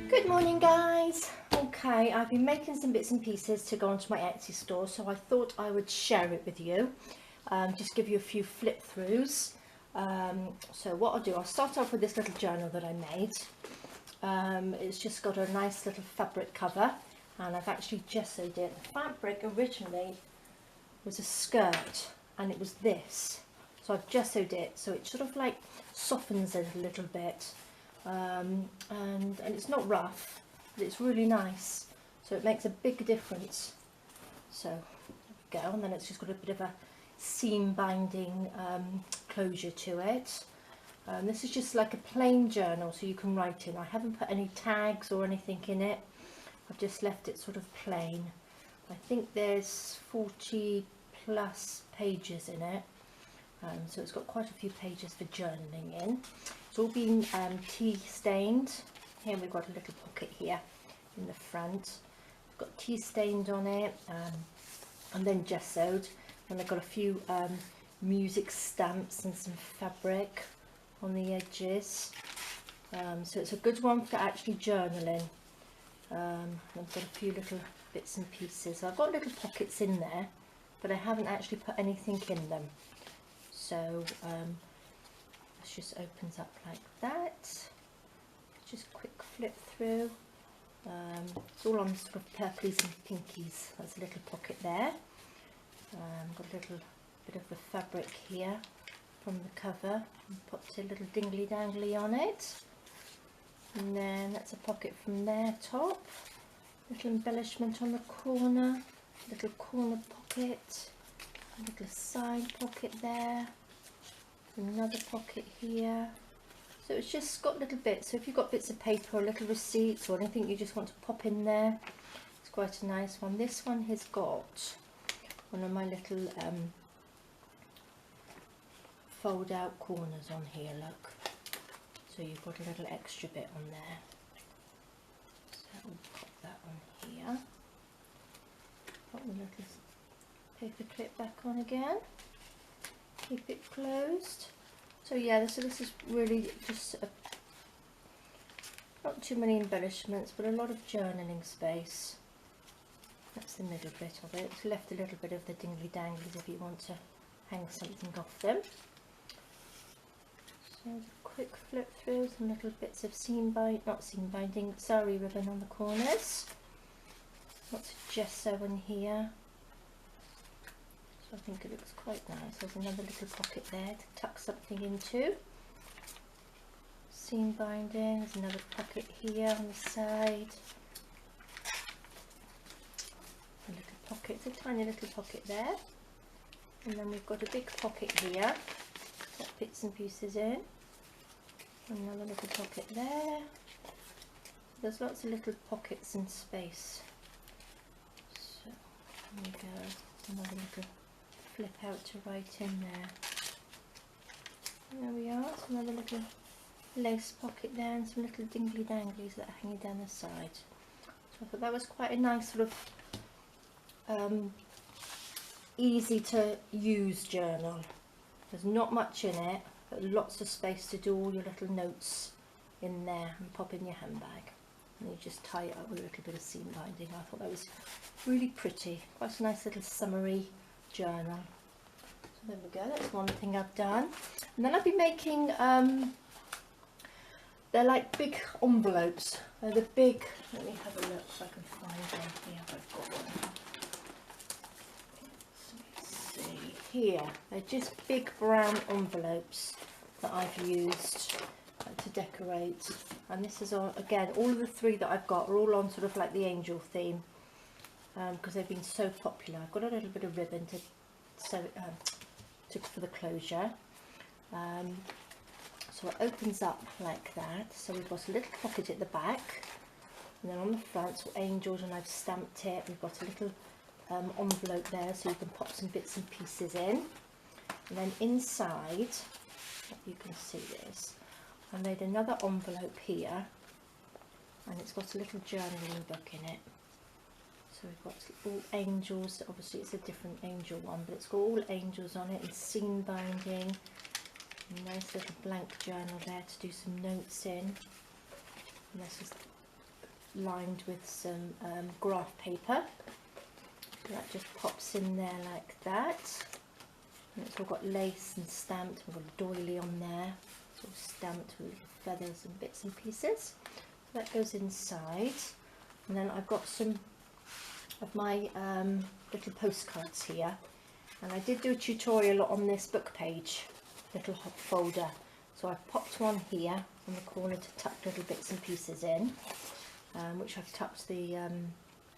Good morning, guys. Okay, I've been making some bits and pieces to go onto my Etsy store, so I thought I would share it with you, just give you a few flip throughs. So what I'll do, I'll start off with this little journal that I made. It's just got a nice little fabric cover, and I've actually gessoed it. The fabric originally was a skirt, and it was this, so I've gessoed it so it sort of like softens it a little bit. And it's not rough, but it's really nice, so it makes a big difference. So there we go, and then it's just got a bit of a seam binding closure to it. This is just like a plain journal, so you can write in. I haven't put any tags or anything in it, I've just left it sort of plain. I think there's 40 plus pages in it. So it's got quite a few pages for journaling in. It's all been tea stained. Here we've got a little pocket here in the front. It's got tea stained on it, and then gessoed. And I've got a few music stamps and some fabric on the edges. So it's a good one for actually journaling. I've got a few little bits and pieces. So I've got little pockets in there, but I haven't actually put anything in them. So this just opens up like that. Just quick flip through. It's all on sort of purplies and pinkies. There's a little pocket there. Got a little bit of the fabric here from the cover. Popped a little dingly dangly on it. And then that's a pocket from there top. Little embellishment on the corner. Little corner pocket. A little side pocket there, another pocket here. So it's just got little bits, so if you've got bits of paper or little receipts or anything you just want to pop in there, it's quite a nice one. This one has got one of my little fold out corners on here, look, so you've got a little extra bit on there. So we'll pop that on here, pop the little paper clip back on again, keep it closed. So yeah, this is really just not too many embellishments, but a lot of journaling space. That's the middle bit of it. It's left a little bit of the dingly danglies if you want to hang something off them. So quick flip through, some little bits of sari ribbon on the corners. Lots of gesso in here. So I think it looks quite nice. There's another little pocket there to tuck something into. Seam binding, there's another pocket here on the side. A little pocket, it's a tiny little pocket there. And then we've got a big pocket here, got bits and pieces in. Another little pocket there. There's lots of little pockets and space. So there we go, another little flip out to write in there. There we are, so another little lace pocket there and some little dingly danglies that are hanging down the side. So I thought that was quite a nice sort of easy to use journal. There's not much in it, but lots of space to do all your little notes in there and pop in your handbag. And you just tie it up with a little bit of seam binding. I thought that was really pretty, quite a nice little summery journal. So there we go, that's one thing I've done. And then I've been making, they're like big envelopes. They're the big, let me have a look if I can find one here. I've got one. Let's see, here, they're just big brown envelopes that I've used to decorate. And this is on, again, all of the three that I've got are all on sort of like the angel theme, because they've been so popular. I've got a little bit of ribbon to sew for the closure. So it opens up like that. So we've got a little pocket at the back, and then on the front, so angels, and I've stamped it. We've got a little envelope there, so you can pop some bits and pieces in. And then inside, you can see this, I made another envelope here, and it's got a little journaling book in it. So we've got all angels, obviously it's a different angel one, but it's got all angels on it and seam binding. A nice little blank journal there to do some notes in. And this is lined with some graph paper. So that just pops in there like that. And it's all got lace and stamped. We've got a doily on there. It's all stamped with little feathers and bits and pieces. So that goes inside. And then I've got some of my little postcards here. And I did do a tutorial on this book page, little folder. So I've popped one here on the corner to tuck little bits and pieces in, which I've tucked the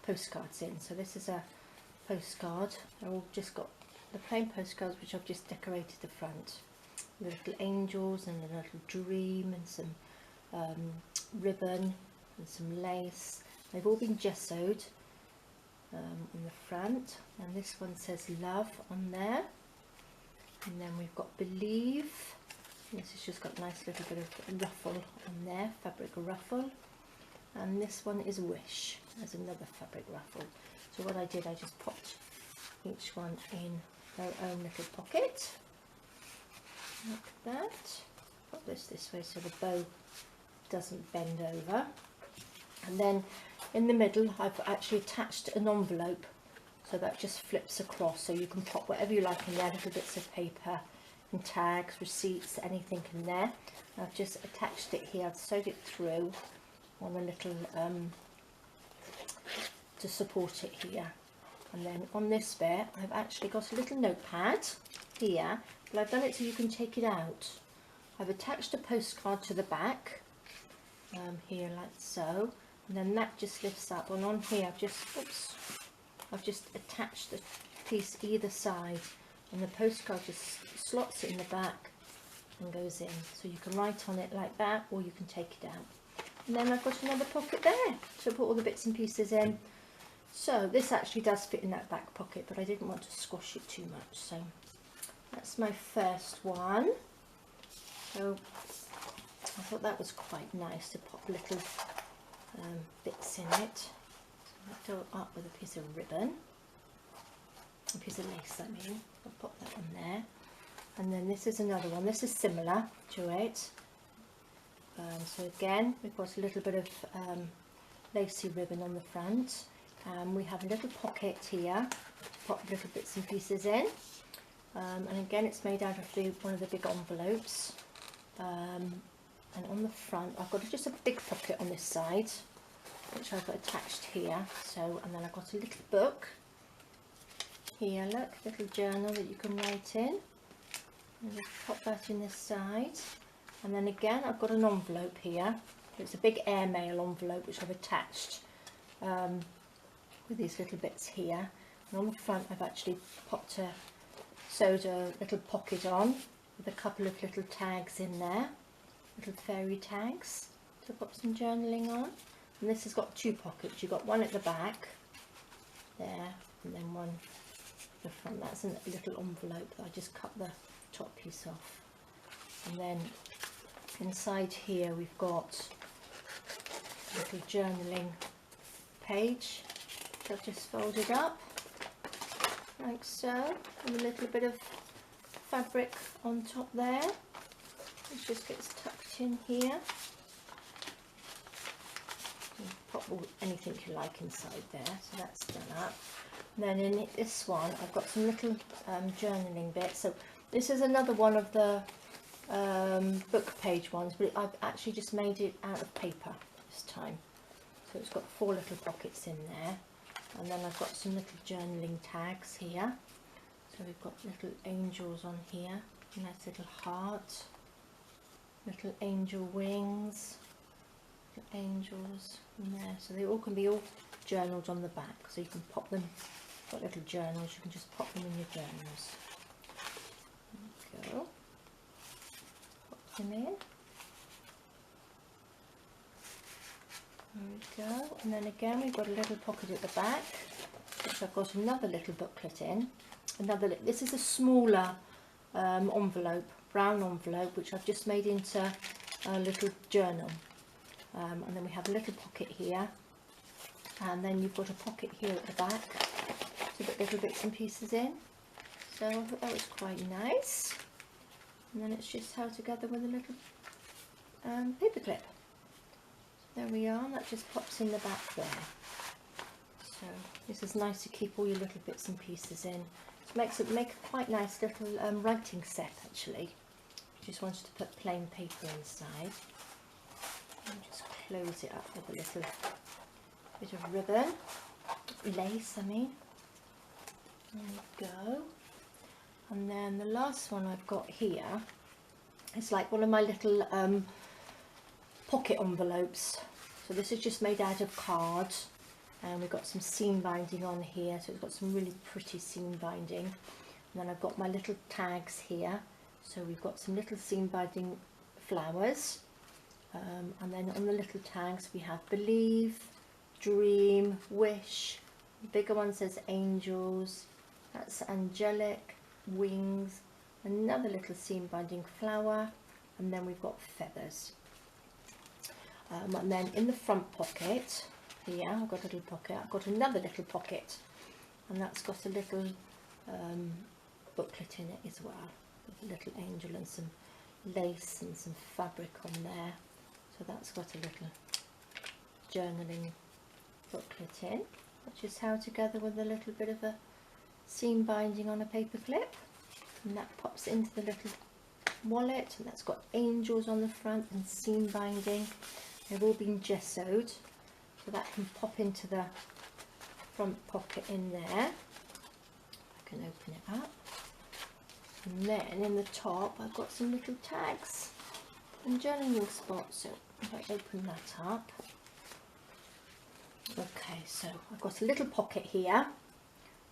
postcards in. So this is a postcard. I've all just got the plain postcards which I've just decorated the front. The little angels and a little dream and some ribbon and some lace. They've all been gessoed on the front, and this one says love on there. And then we've got believe. This has just got a nice little bit of ruffle on there, fabric ruffle. And this one is wish. There's another fabric ruffle. So what I did, I just popped each one in their own little pocket, like that. Put this way so the bow doesn't bend over. And then in the middle I've actually attached an envelope, so that just flips across, so you can pop whatever you like in there, little bits of paper and tags, receipts, anything in there. I've just attached it here, I've sewed it through on a little to support it here. And then on this bit I've actually got a little notepad here, but I've done it so you can take it out. I've attached a postcard to the back here like so, and then that just lifts up, and on here I've just attached the piece either side, and the postcard just slots it in the back and goes in, so you can write on it like that, or you can take it out. And then I've got another pocket there to put all the bits and pieces in. So this actually does fit in that back pocket, but I didn't want to squash it too much, so that's my first one. So I thought that was quite nice to pop little bits in it. So I fill up with a piece of ribbon, a piece of lace I mean. I'll pop that on there. And then this is another one. This is similar to it. So again, we've got a little bit of lacy ribbon on the front. We have a little pocket here to pop little bits and pieces in. And again, it's made out of one of the big envelopes. And on the front I've got just a big pocket on this side, which I've got attached here. So, and then I've got a little book here, look, little journal that you can write in, and just pop that in this side. And then again I've got an envelope here. It's a big Airmail envelope which I've attached with these little bits here. And on the front I've actually sewed a little pocket on with a couple of little tags in there, little fairy tags to put some journaling on. And this has got two pockets. You've got one at the back there, and then one at the front. That's a little envelope that I just cut the top piece off. And then inside here we've got a little journaling page that I've just folded up like so, with a little bit of fabric on top there. It just gets tucked in here. You pop anything you like inside there, so that's done up. And then in this one I've got some little journaling bits. So this is another one of the book page ones, but I've actually just made it out of paper this time. So it's got 4 little pockets in there. And then I've got some little journaling tags here. So we've got little angels on here, a nice little heart, little angel wings, little angels in there. So they all can be all journaled on the back. So you can pop them, got little journals, you can just pop them in your journals. There we go. Pop them in. There we go, and then again we've got a little pocket at the back, which I've got another little booklet in. This is a smaller envelope, brown envelope, which I've just made into a little journal. And then we have a little pocket here, and then you've got a pocket here at the back to put little bits and pieces in. So I thought that was quite nice. And then it's just held together with a little paper clip. there we are, and that just pops in the back there. So this is nice to keep all your little bits and pieces in. It makes it make a quite nice little writing set actually. Just wanted to put plain paper inside. And just close it up with a little bit of ribbon, lace I mean. There we go. And then the last one I've got here is like one of my little pocket envelopes. So this is just made out of card, and we've got some seam binding on here, so it's got some really pretty seam binding. And then I've got my little tags here, so we've got some little seam binding flowers, and then on the little tags we have believe, dream, wish. The bigger one says angels, that's angelic, wings, another little seam binding flower, and then we've got feathers. And then in the front pocket here, I've got a little pocket, I've got another little pocket, and that's got a little booklet in it as well, with a little angel and some lace and some fabric on there. So that's got a little journaling booklet in, which is held together with a little bit of a seam binding on a paper clip, and that pops into the little wallet, and that's got angels on the front and seam binding. They've all been gessoed, so that can pop into the front pocket in there. I can open it up, and then in the top I've got some little tags and journaling spots. So if I open that up, okay, so I've got a little pocket here,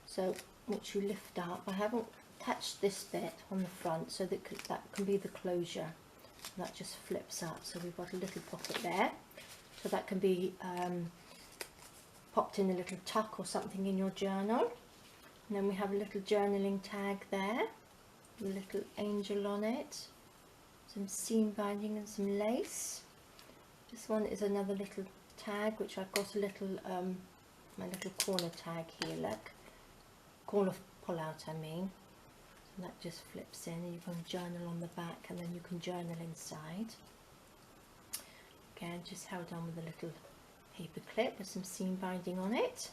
so which you lift up. I haven't attached this bit on the front, so that can be the closure. That just flips up, so we've got a little pocket there, so that can be popped in a little tuck or something in your journal. And then we have a little journaling tag there, a little angel on it, some seam binding and some lace. This one is another little tag, which I've got a little my little corner tag here, look, corner pull out I mean. And that just flips in, and you can journal on the back, and then you can journal inside. Again, just held on with a little paper clip with some seam binding on it.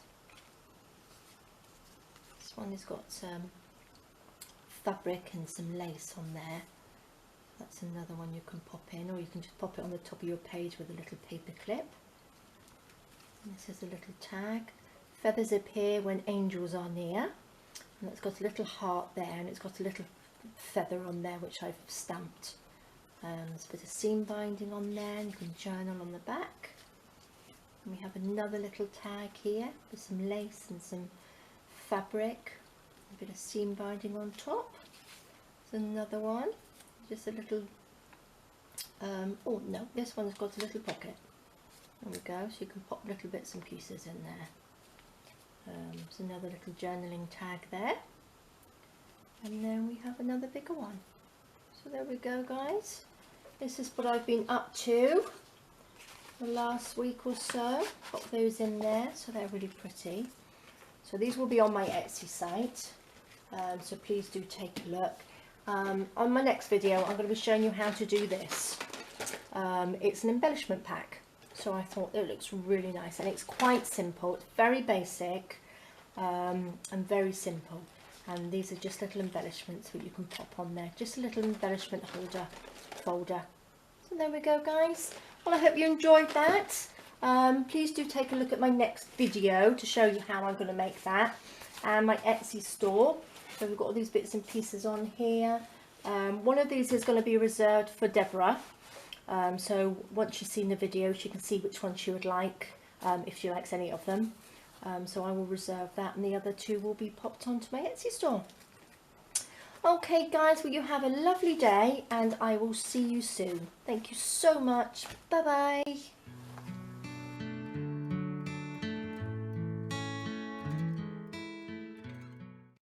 This one has got fabric and some lace on there. That's another one you can pop in, or you can just pop it on the top of your page with a little paper clip. And this is a little tag. Feathers appear when angels are near. And it's got a little heart there, and it's got a little feather on there which I've stamped. There's a bit of seam binding on there, and you can journal on the back. And we have another little tag here with some lace and some fabric, a bit of seam binding on top. There's another one, just a little, oh no, this one's got a little pocket. There we go, so you can pop little bits and pieces in there. There's another little journaling tag there, and then we have another bigger one. So there we go guys, this is what I've been up to the last week or so. Got those in there, so they're really pretty. So these will be on my Etsy site, so please do take a look. On my next video I'm going to be showing you how to do this. It's an embellishment pack. So I thought it looks really nice, and it's quite simple. It's very basic and very simple. And these are just little embellishments that you can pop on there. Just a little embellishment folder. So there we go guys. Well, I hope you enjoyed that. Please do take a look at my next video to show you how I'm going to make that. And my Etsy store. So we've got all these bits and pieces on here. One of these is going to be reserved for Deborah. So once you've seen the video, she can see which one she would like, if she likes any of them. So I will reserve that, and the other two will be popped onto my Etsy store. Okay guys, well you have a lovely day, and I will see you soon. Thank you so much. Bye bye.